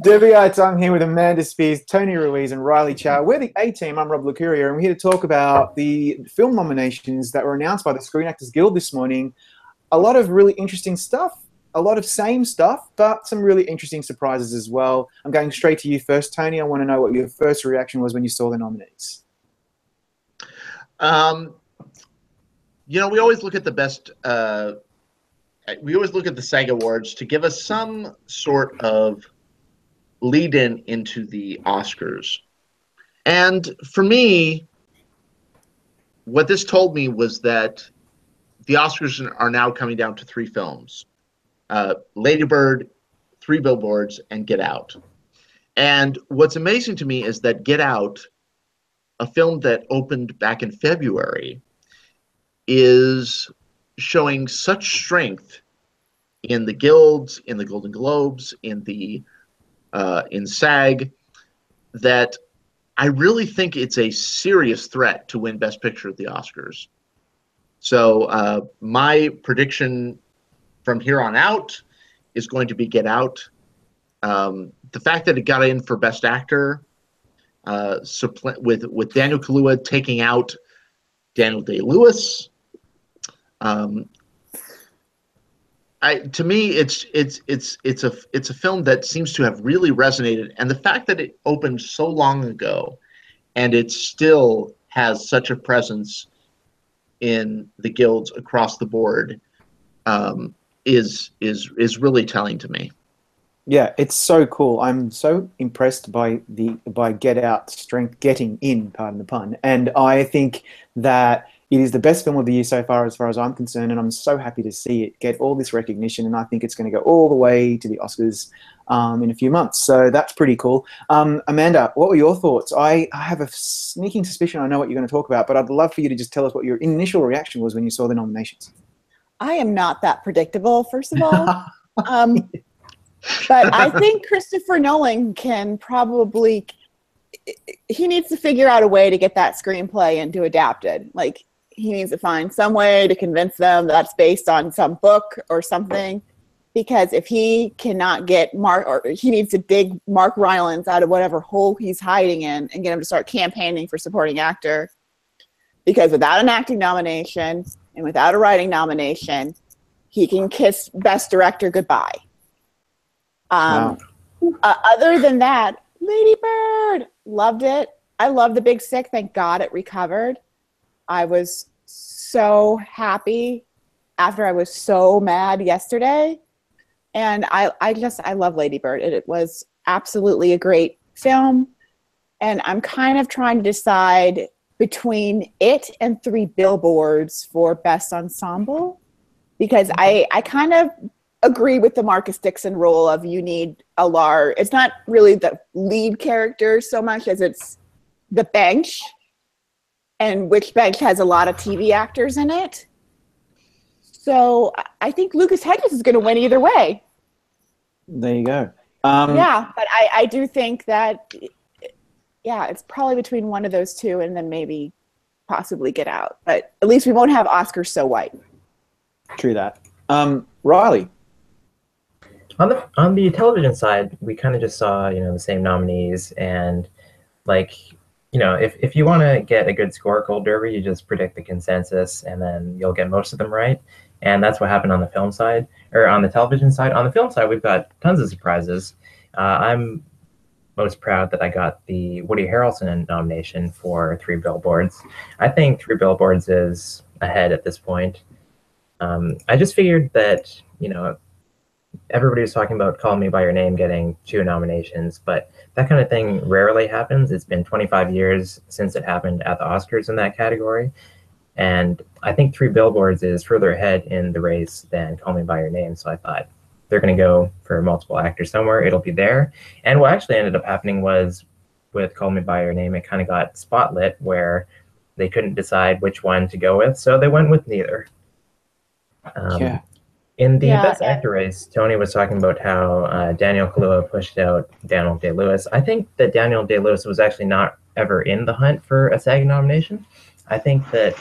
Debbie, I'm here with Amanda Spears, Tonya Ruiz, and Riley Chow. We're the A-Team. I'm Rob Licuria, and we're here to talk about the film nominations that were announced by the Screen Actors Guild this morning. A lot of really interesting stuff, a lot of same stuff, but some really interesting surprises as well. I'm going straight to you first, Tony. I want to know what your first reaction was when you saw the nominees. You know, we always look at the best. We always look at the SAG Awards to give us some sort of lead-in into the Oscars. And for me, what this told me was that the Oscars are now coming down to 3 films. Lady Bird, 3 Billboards, and Get Out. And what's amazing to me is that Get Out, a film that opened back in February, is showing such strength in the guilds, in the Golden Globes, in SAG, that I really think it's a serious threat to win Best Picture at the Oscars. So my prediction from here on out is going to be Get Out. The fact that it got in for Best Actor, with Daniel Kaluuya taking out Daniel Day-Lewis, to me, it's a film that seems to have really resonated, and the fact that it opened so long ago, and it still has such a presence in the guilds across the board, is really telling to me. Yeah, it's so cool. I'm so impressed by Get Out's strength getting in, pardon the pun, and I think that it is the best film of the year so far as I'm concerned, and I'm so happy to see it get all this recognition, and I think it's going to go all the way to the Oscars in a few months. So that's pretty cool. Amanda, what were your thoughts? I have a sneaking suspicion I know what you're going to talk about, but I'd love for you to just tell us what your initial reaction was when you saw the nominations. I am not that predictable, first of all. But I think Christopher Nolan can probably, he needs to figure out a way to get that screenplay into adapted. Like, he needs to find some way to convince them that's based on some book or something, because if he cannot get Mark, or he needs to dig Mark Rylance out of whatever hole he's hiding in and get him to start campaigning for supporting actor, because without an acting nomination and without a writing nomination, he can kiss Best Director goodbye. Wow. Other than that, Lady Bird, loved it. I love The Big Sick. Thank God it recovered. I was so happy after I was so mad yesterday. And I love Lady Bird. It was absolutely a great film. And I'm kind of trying to decide between it and 3 Billboards for Best Ensemble, because I kind of agree with the Marcus Dixon rule of you need a large, it's not really the lead character so much as it's the bench, and which bench has a lot of TV actors in it. So I think Lucas Hedges is going to win either way. There you go. Yeah, but I do think that, yeah, it's probably between one of those 2 and then maybe possibly Get Out. But at least we won't have Oscars so white. True that. Riley? On the television side, we kind of just saw, the same nominees, and if you want to get a good score at Gold Derby, you just predict the consensus, and then you'll get most of them right. And that's what happened on the film side, or on the television side. On the film side, we've got tons of surprises. I'm most proud that I got the Woody Harrelson nomination for 3 Billboards. I think 3 Billboards is ahead at this point. I just figured that, everybody was talking about Call Me By Your Name getting 2 nominations, but that kind of thing rarely happens. It's been 25 years since it happened at the Oscars in that category. And I think 3 Billboards is further ahead in the race than Call Me By Your Name. So I thought they're going to go for multiple actors somewhere. It'll be there. And what actually ended up happening was with Call Me By Your Name, it kind of got spotlit where they couldn't decide which one to go with. So they went with neither. Yeah. In the Best Actor race, Tony was talking about how Daniel Kaluuya pushed out Daniel Day-Lewis. I think that Daniel Day-Lewis was actually not ever in the hunt for a SAG nomination. I think that,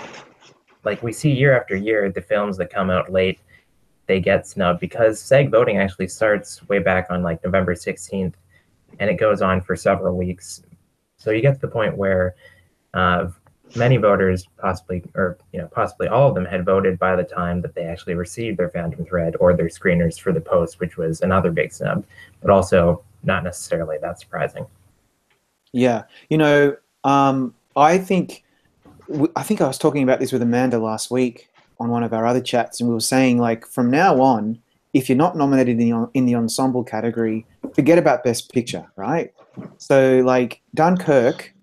we see year after year, the films that come out late, they get snubbed because SAG voting actually starts way back on November 16th and it goes on for several weeks. So you get to the point where many voters, possibly all of them, had voted by the time that they actually received their Phantom Thread or their screeners for the post, which was another big snub, but also not necessarily that surprising. Yeah, I think I was talking about this with Amanda last week on one of our other chats, and we were saying, like, from now on, if you're not nominated in the ensemble category, forget about Best Picture, right? So, like, Dunkirk,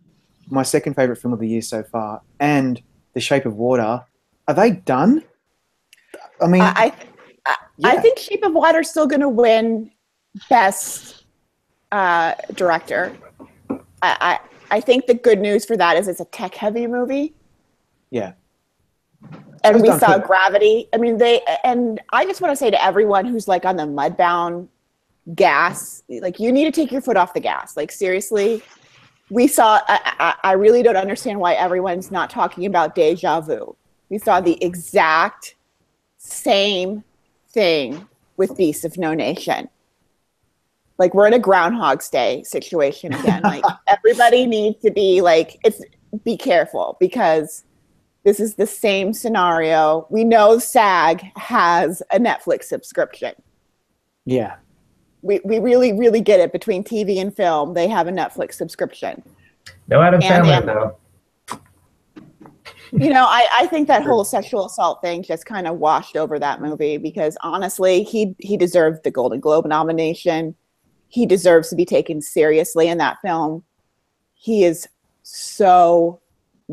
my second favorite film of the year so far, and The Shape of Water, are they done? I mean, I think Shape of Water is still going to win Best Director. I think the good news for that is it's a tech-heavy movie. Yeah. And we saw Gravity. I mean, and I just want to say to everyone who's like on the Mudbound gas, like, you need to take your foot off the gas. Like, seriously, we saw, I really don't understand why everyone's not talking about Deja Vu. We saw the exact same thing with Beasts of No Nation. Like, we're in a Groundhog's Day situation again. Like, everybody needs to be like, be careful, because this is the same scenario. We know SAG has a Netflix subscription. Yeah. We really, really get it. Between TV and film, they have a Netflix subscription. No Adam Sandler, though. I think that whole sexual assault thing just kind of washed over that movie, because honestly, he deserved the Golden Globe nomination. He deserves to be taken seriously in that film. He is so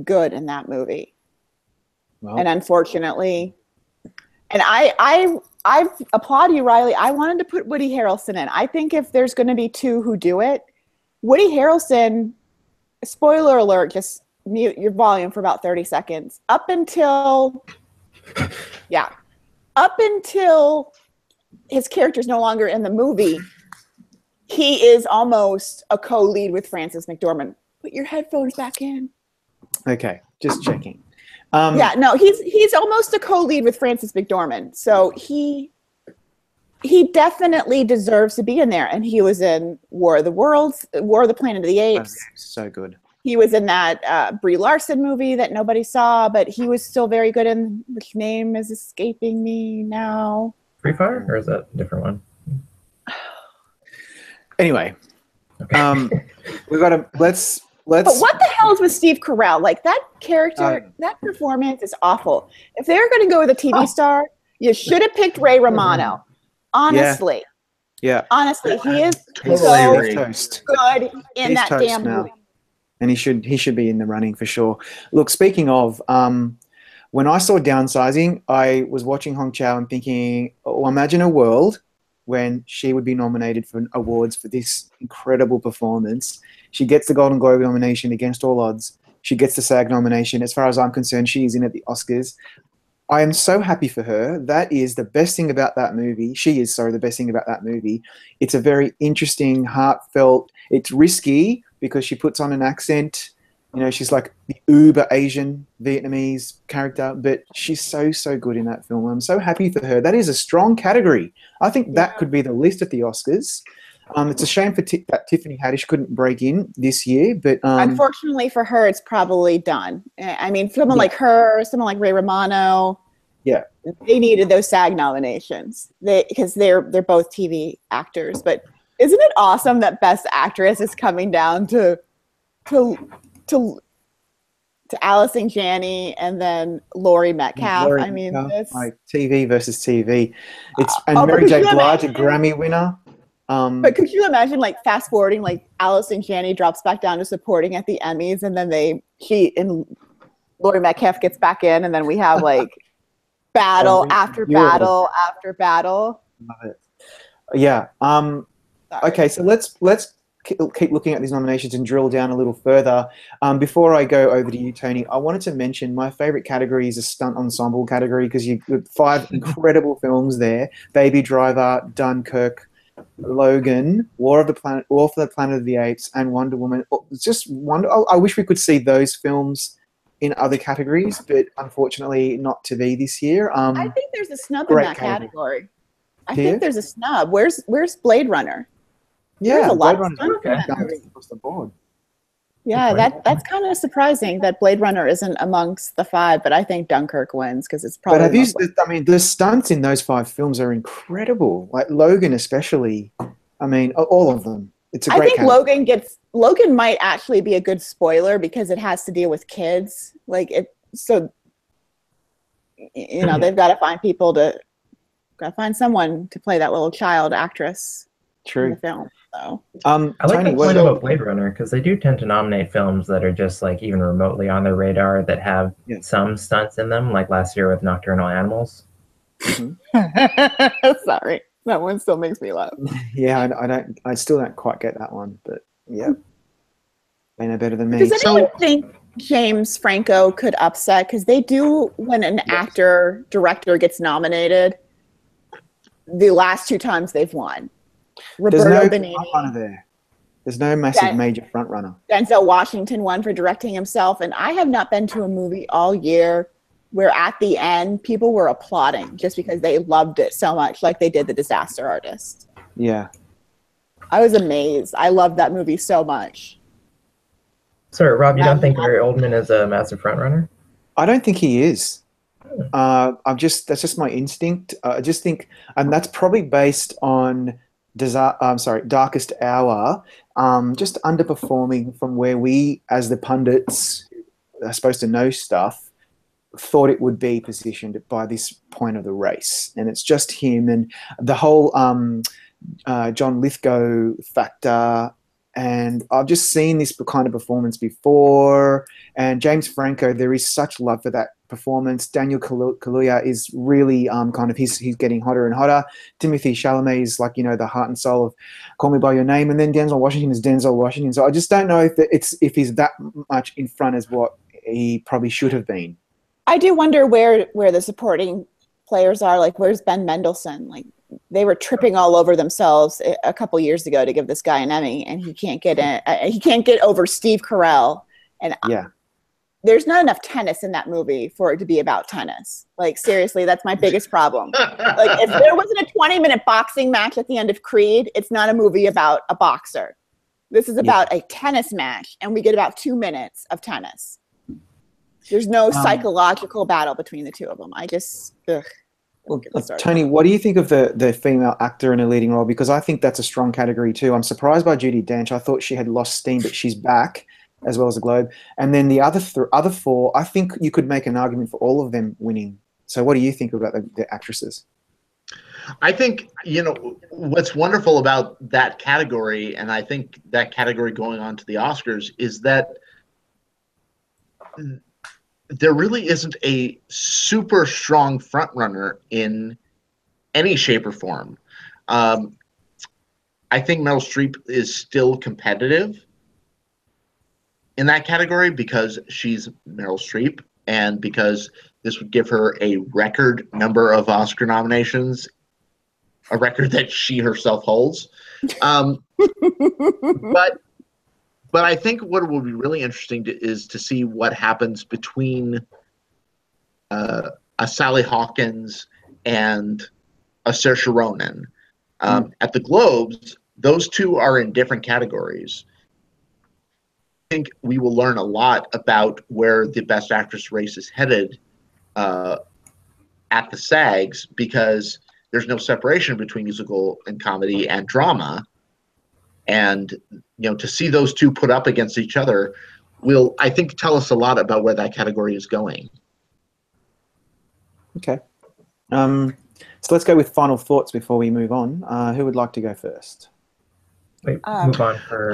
good in that movie. Well, and unfortunately, and I applaud you, Riley. I wanted to put Woody Harrelson in. I think if there's going to be two who do it, Woody Harrelson, spoiler alert, just mute your volume for about 30 seconds. Up until his character's no longer in the movie, he is almost a co-lead with Frances McDormand. Put your headphones back in. Okay, just checking. He's almost a co-lead with Frances McDormand. So he definitely deserves to be in there. And he was in War of the Planet of the Apes. So good. He was in that Brie Larson movie that nobody saw, but he was still very good in, which name is escaping me now. Free Fire, or is that a different one? Anyway, okay. we've got to let's. But what the hell is with Steve Carell? Like, that character, that performance is awful. If they're going to go with a TV star, you should have picked Ray Romano. Honestly. Yeah. Honestly, he is Totally so good in that damn movie. And he should be in the running for sure. Look, speaking of, when I saw Downsizing, I was watching Hong Chow and thinking, oh, imagine a world when she would be nominated for awards for this incredible performance. She gets the Golden Globe nomination against all odds. She gets the SAG nomination. As far as I'm concerned, she is in at the Oscars. I am so happy for her. That is the best thing about that movie. The best thing about that movie. It's a very interesting, heartfelt, it's risky because she puts on an accent. She's like the uber Asian Vietnamese character, but she's so good in that film. I'm so happy for her. That is a strong category. I think that could be the list at the Oscars. It's a shame that Tiffany Haddish couldn't break in this year, but unfortunately for her, it's probably done. I mean, someone like her, someone like Ray Romano, they needed those SAG nominations because they're both TV actors. But isn't it awesome that Best Actress is coming down to Allison Janney and then Laurie Metcalf? I mean, it's like TV versus TV. And Mary J. Blige, a Grammy winner. But could you imagine, like, fast forwarding, like, Allison Janney drops back down to supporting at the Emmys, and then she and Laurie Metcalf gets back in, and then we have like battle after battle after battle. Love it. Yeah. Okay, so let's keep looking at these nominations and drill down a little further. Before I go over to you, Tony, I wanted to mention my favorite category is a stunt ensemble category, because you've got 5 incredible films there: Baby Driver, Dunkirk, Logan, War for the Planet of the Apes, and Wonder Woman. It's just wonderful. I wish we could see those films in other categories, but unfortunately not to be this year. I think there's a snub in that category. I think there's a snub. Where's Blade Runner? Yeah, a lot Blade of Runner stunts in that movie. across the board. Yeah, that's kind of surprising that Blade Runner isn't amongst the 5, but I think Dunkirk wins because it's But probably have the you? most. I mean, the stunts in those 5 films are incredible. Like Logan, especially. I mean, all of them. It's a I great think category. Logan might actually be a good spoiler because it has to deal with kids. Like it, so they've got to find someone to play that little child actress in the True. film. So I like Tony, the what point about? about Blade Runner because they do tend to nominate films that are just like even remotely on their radar that have Yeah. some stunts in them, like last year with Nocturnal Animals. Mhm. sorry, that one still makes me laugh. Yeah, I still don't quite get that one, but yeah, they know better than me. Does anyone think James Franco could upset? Because they do when an actor director gets nominated. The last 2 times they've won. There's Roberto no Benigni, front runner there. There's no massive major front runner. Denzel Washington won for directing himself, and I have not been to a movie all year where at the end people were applauding just because they loved it so much, like they did The Disaster Artist. Yeah. I was amazed. I loved that movie so much. Sorry, Rob, you don't think Gary Oldman is a massive frontrunner? I don't think he is. That's just my instinct. I just think, and that's probably based on Darkest Hour, just underperforming from where we, as the pundits, are supposed to know stuff, thought it would be positioned by this point of the race. And it's just him and the whole John Lithgow factor. And I've just seen this kind of performance before. And James Franco, there is such love for that performance. Daniel Kaluuya is really kind of he's getting hotter and hotter. Timothy Chalamet is like the heart and soul of Call Me by Your Name, and then Denzel Washington is Denzel Washington. So I just don't know if he's that much in front as what he probably should have been. I do wonder where the supporting players are. Like, where's Ben Mendelsohn? Like, they were tripping all over themselves a couple years ago to give this guy an Emmy, and he can't get in. He can't get over Steve Carell. And yeah, there's not enough tennis in that movie for it to be about tennis. Like, seriously, that's my biggest problem. Like, if there wasn't a 20-minute boxing match at the end of Creed, it's not a movie about a boxer. This is about a tennis match, and we get about 2 minutes of tennis. There's no psychological battle between the two of them. I just, well, Tony, what do you think of the female actor in a leading role? Because I think that's a strong category too. I'm surprised by Judi Dench. I thought she had lost steam, but she's back, as well as the Globe. And then the other 4, I think you could make an argument for all of them winning. So what do you think about the actresses? I think, what's wonderful about that category, and I think that category going on to the Oscars, is that there really isn't a super strong front runner in any shape or form. I think Meryl Streep is still competitive in that category because she's Meryl Streep and because this would give her a record number of Oscar nominations, a record that she herself holds. But I think what will be really interesting is to see what happens between a Sally Hawkins and a Saoirse Ronan. At the Globes, those two are in different categories. I think we will learn a lot about where the Best Actress race is headed at the SAGs because there's no separation between musical and comedy and drama. And to see those two put up against each other will, I think, tell us a lot about where that category is going. Okay. So let's go with final thoughts before we move on. Who would like to go first? Wait, move on for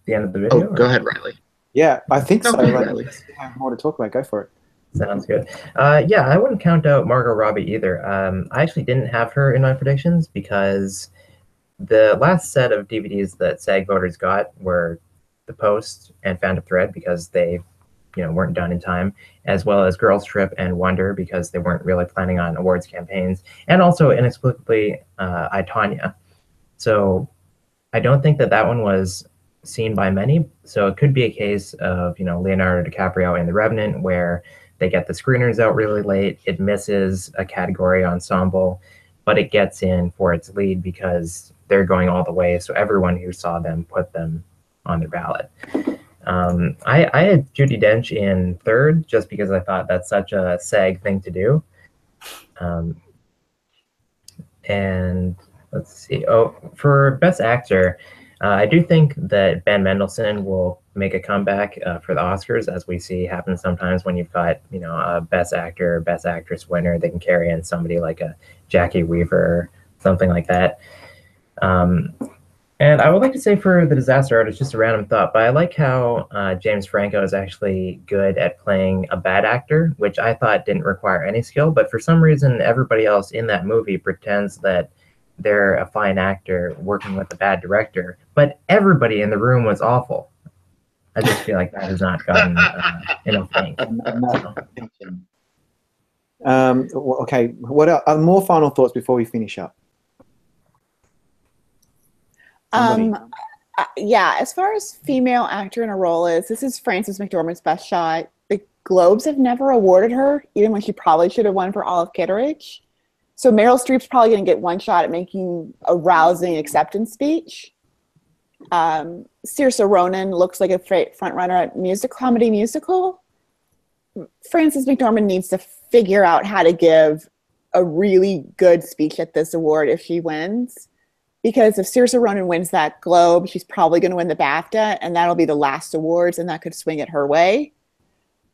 the end of the video? Go ahead, Riley. Yeah, I think so. Riley. If you have more to talk about, go for it. Sounds good. Yeah, I wouldn't count out Margot Robbie either. I actually didn't have her in my predictions because the last set of DVDs that SAG voters got were The Post and Phantom Thread because they, weren't done in time, as well as Girls Trip and Wonder because they weren't really planning on awards campaigns, and also inexplicably I, Tonya. So I don't think that one was seen by many. So it could be a case of Leonardo DiCaprio in The Revenant where they get the screeners out really late. It misses a category ensemble, but it gets in for its lead because they're going all the way. So everyone who saw them put them on their ballot. I had Judi Dench in third just because I thought that's such a SAG thing to do. And let's see. Oh, for Best Actor, I do think that Ben Mendelsohn will make a comeback for the Oscars, as we see happen sometimes when you've got, you know, a Best Actor or Best Actress winner. They can carry in somebody like a Jackie Weaver, something like that. And I would like to say for The Disaster Artist, just a random thought, but I like how James Franco is actually good at playing a bad actor, which I thought didn't require any skill. But for some reason, everybody else in that movie pretends that they're a fine actor working with a bad director. But everybody in the room was awful. I just feel like that has not gotten enough thanks. Okay, what are more final thoughts before we finish up? Yeah, as far as female actor in a role is, this is Frances McDormand's best shot. The Globes have never awarded her, even when she probably should have won for Olive Kitteridge. So Meryl Streep's probably going to get one shot at making a rousing acceptance speech. Saoirse Ronan looks like a front runner at comedy musical. Frances McDormand needs to figure out how to give a really good speech at this award if she wins. Because if Saoirse Ronan wins that Globe, she's probably going to win the BAFTA, and that'll be the last awards, and that could swing it her way.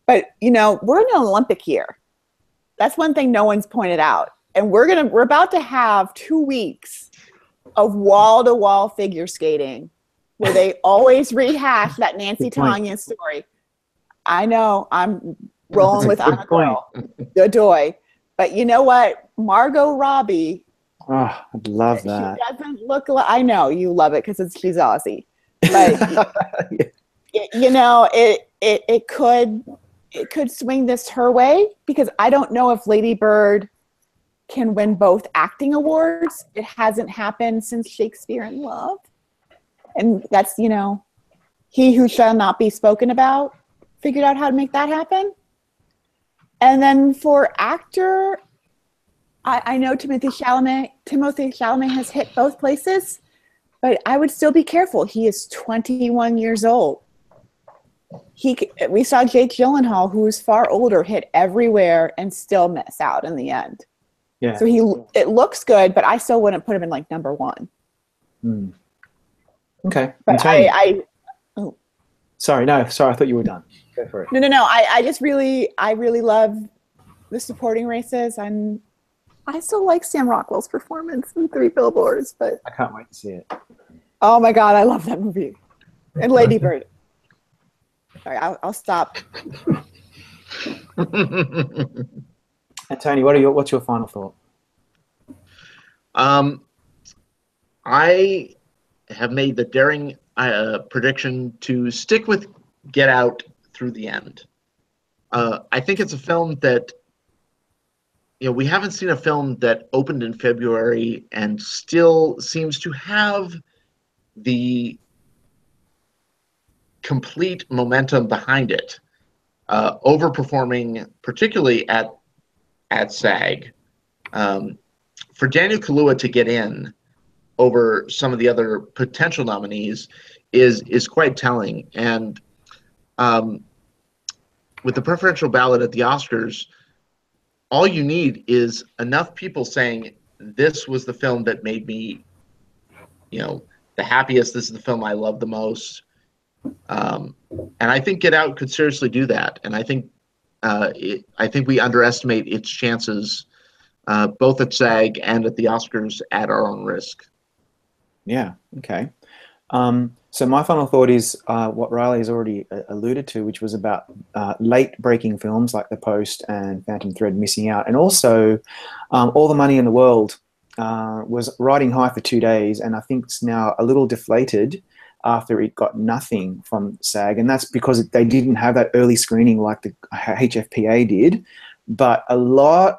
But, you know, we're in an Olympic year. That's one thing no one's pointed out. And we're about to have 2 weeks of wall-to-wall figure skating where they always rehash that Nancy Tonya story. I know, I'm rolling with Anna Girl, Godoy. But you know what? Margot Robbie. Oh, I'd love that. She doesn't look like, I know you love it because she's Aussie, but you know, it could swing this her way, because I don't know if Lady Bird can win both acting awards. It hasn't happened since Shakespeare in Love, and that's, you know, He Who Shall Not Be Spoken About figured out how to make that happen. And then for actor, I know Timothée Chalamet has hit both places, but I would still be careful. He is 21 years old. We saw Jake Gyllenhaal, who is far older, hit everywhere and still miss out in the end. Yeah. So it looks good, but I still wouldn't put him in like number one. Mm. Okay. But Sorry, I thought you were done. Go for it. No. I really love the supporting races, and I still like Sam Rockwell's performance in 3 Billboards, but I can't wait to see it. Oh my God, I love that movie. And Lady Bird. All right, I'll stop. And Tony, what's your final thought? I have made the daring prediction to stick with Get Out through the end. I think it's a film that, you know, we haven't seen a film that opened in February and still seems to have the complete momentum behind it, overperforming particularly at SAG. For Daniel Kaluuya to get in over some of the other potential nominees is quite telling. And with the preferential ballot at the Oscars, all you need is enough people saying, this was the film that made me, you know, the happiest. This is the film I love the most. And I think Get Out could seriously do that. And I think we underestimate its chances, both at SAG and at the Oscars, at our own risk. Yeah. Okay. So my final thought is what Riley has already alluded to, which was about late-breaking films like The Post and Phantom Thread missing out, and also All the Money in the World was riding high for 2 days, and I think it's now a little deflated after it got nothing from SAG, and that's because they didn't have that early screening like the HFPA did. But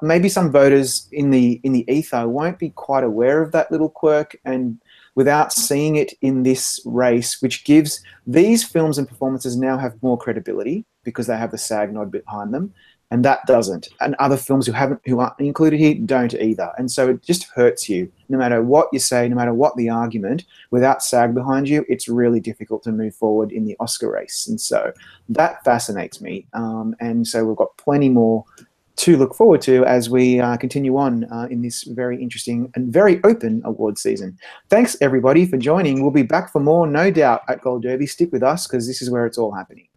maybe some voters in the ether won't be quite aware of that little quirk, and without seeing it in this race, which gives these films and performances now have more credibility because they have the SAG nod behind them. and that doesn't, and other films who aren't included here don't either. And so it just hurts you. No matter what you say, no matter what the argument, without SAG behind you, it's really difficult to move forward in the Oscar race. And so that fascinates me. And so we've got plenty more to look forward to as we continue on in this very interesting and very open award season. Thanks everybody for joining. We'll be back for more, no doubt, at Gold Derby. Stick with us because this is where it's all happening.